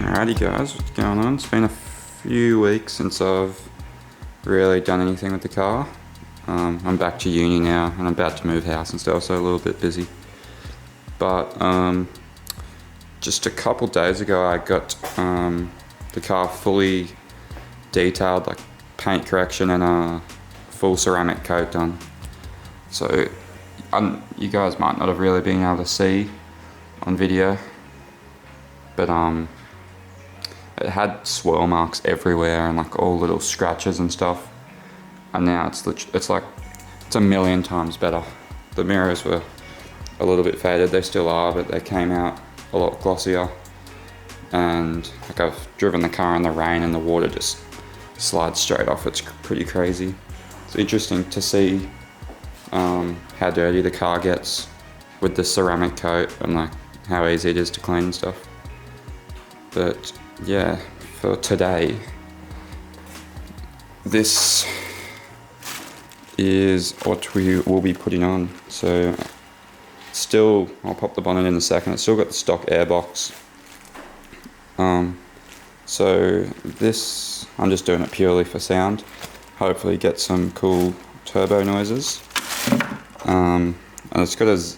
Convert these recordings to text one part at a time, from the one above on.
Alrighty guys, what's going on? It's been a few weeks since I've really done anything with the car. I'm back to uni now and I'm about to move house and stuff, so a little bit busy. But just a couple days ago I got the car fully detailed, like paint correction and a full ceramic coat done. So you guys might not have really been able to see on video, but it had swirl marks everywhere and like all little scratches and stuff. And now it's a million times better. The mirrors were a little bit faded, they still are, but they came out a lot glossier. And like I've driven the car in the rain and the water just slides straight off. It's pretty crazy. It's interesting to see how dirty the car gets with the ceramic coat and like how easy it is to clean and stuff. But yeah, for today, this is what we will be putting on. So still, I'll pop the bonnet in a second. It's still got the stock Airbox. So this, I'm just doing it purely for sound. Hopefully get some cool turbo noises. And it's got as,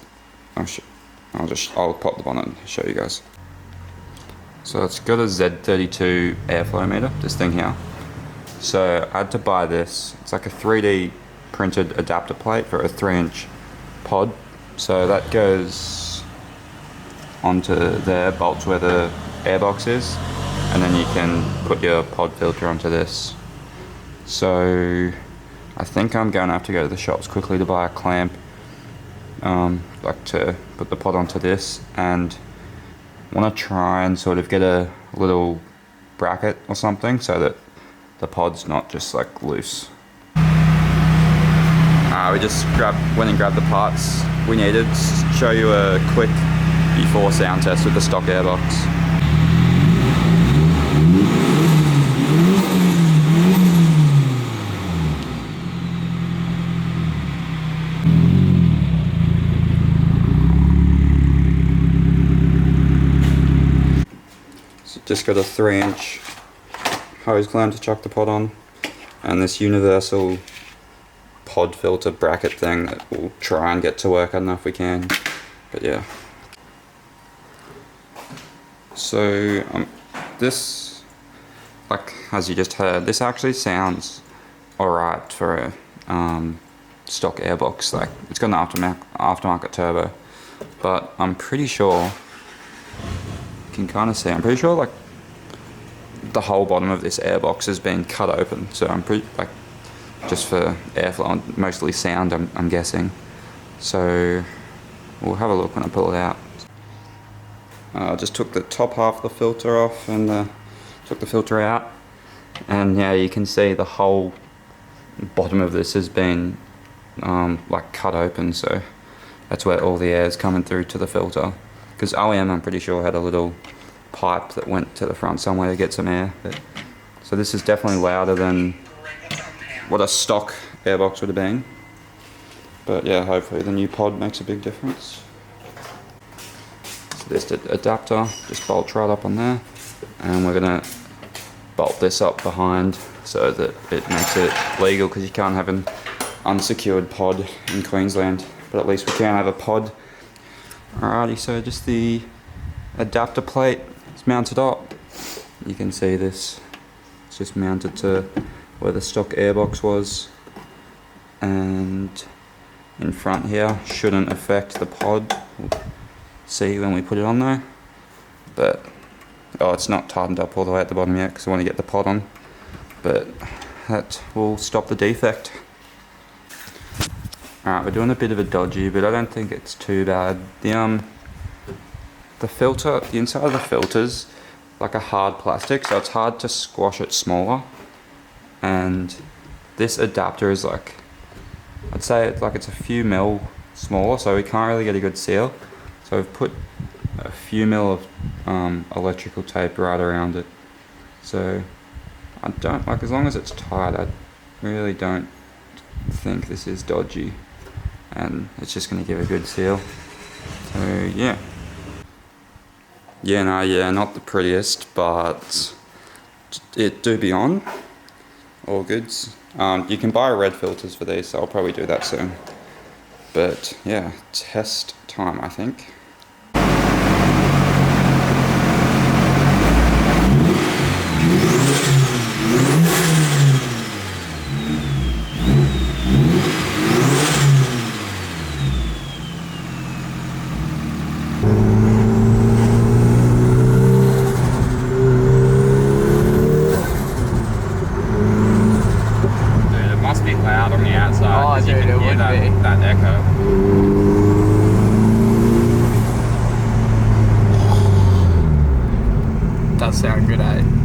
I'll pop the bonnet and show you guys. So it's got a Z32 airflow meter, this thing here. So I had to buy this. It's like a 3D printed adapter plate for a 3-inch pod. So that goes onto there, bolts where the airbox is, and then you can put your pod filter onto this. So I think I'm going to have to go to the shops quickly to buy a clamp, like to put the pod onto this, and want to try and sort of get a little bracket or something so that the pod's not just like loose. We just went and grabbed the parts we needed. Show you a quick before sound test with the stock Airbox. So just got a 3-inch hose clamp to chuck the pod on, and this universal pod filter bracket thing that we'll try and get to work. I don't know if we can, but yeah. So this, like as you just heard, this actually sounds alright for a stock Airbox. Like it's got an aftermarket turbo, but I'm pretty sure, you can kind of see, I'm pretty sure like the whole bottom of this Airbox has been cut open. So I'm pretty like, just for airflow and mostly sound, I'm guessing. So we'll have a look when I pull it out. I just took the top half of the filter off and took the filter out, and yeah, you can see the whole bottom of this has been like cut open, so that's where all the air is coming through to the filter. Because OEM, I'm pretty sure, had a little pipe that went to the front somewhere to get some air. So this is definitely louder than what a stock Airbox would have been. But yeah, hopefully the new pod makes a big difference. So this adapter just bolts right up on there, and we're gonna bolt this up behind so that it makes it legal, because you can't have an unsecured pod in Queensland, but at least we can have a pod. Alrighty, so just the adapter plate is mounted up. You can see this, it's just mounted to where the stock Airbox was, and in front here shouldn't affect the pod. We'll see when we put it on there, but it's not tightened up all the way at the bottom yet because I want to get the pod on, but that will stop the defect. Alright, we're doing a bit of a dodgy, but I don't think it's too bad. The filter, the inside of the filter's like a hard plastic, so it's hard to squash it smaller. And this adapter is like, I'd say it's a few mil smaller, so we can't really get a good seal. So we've put a few mil of electrical tape right around it. So I don't, like, as long as it's tight, I really don't think this is dodgy, and it's just going to give a good seal. So yeah, Yeah, no, yeah, not the prettiest, but it do be on. All goods. You can buy red filters for these, so I'll probably do that soon. But yeah, test time, I think. Loud on the outside. Oh, dude, you can hear that echo. Does sound good, eh?